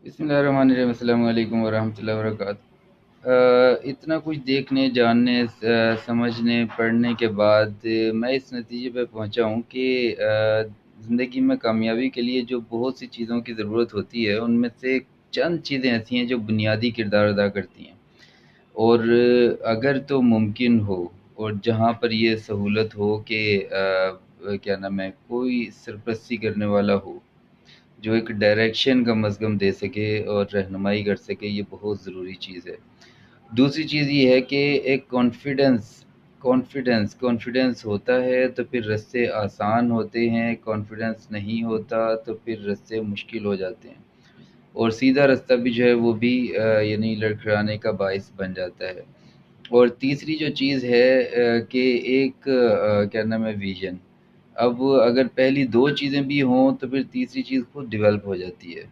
बिस्मिल्लाहिर्रहमानिर्रहीम, अस्सलामु अलैकुम वरहमतुल्लाहि वबरकातुहू। इतना कुछ देखने, जानने, समझने, पढ़ने के बाद मैं इस नतीजे पे पहुंचा हूं कि ज़िंदगी में कामयाबी के लिए जो बहुत सी चीज़ों की ज़रूरत होती है, उनमें से चंद चीज़ें ऐसी हैं जो बुनियादी किरदार अदा करती हैं। और अगर तो मुमकिन हो और जहाँ पर ये सहूलत हो कि क्या नाम है, कोई सरपरस्ती करने वाला हो जो एक डायरेक्शन का मज़्हब दे सके और रहनुमाई कर सके, ये बहुत ज़रूरी चीज़ है। दूसरी चीज़ ये है कि एक कॉन्फिडेंस होता है तो फिर रास्ते आसान होते हैं, कॉन्फिडेंस नहीं होता तो फिर रास्ते मुश्किल हो जाते हैं, और सीधा रास्ता भी जो है वो भी यानी लड़खड़ाने का बाइस बन जाता है। और तीसरी जो चीज़ है कि एक क्या नाम है, विज़न। अब अगर पहली 2 चीज़ें भी हों तो फिर तीसरी चीज़ खुद डेवलप हो जाती है।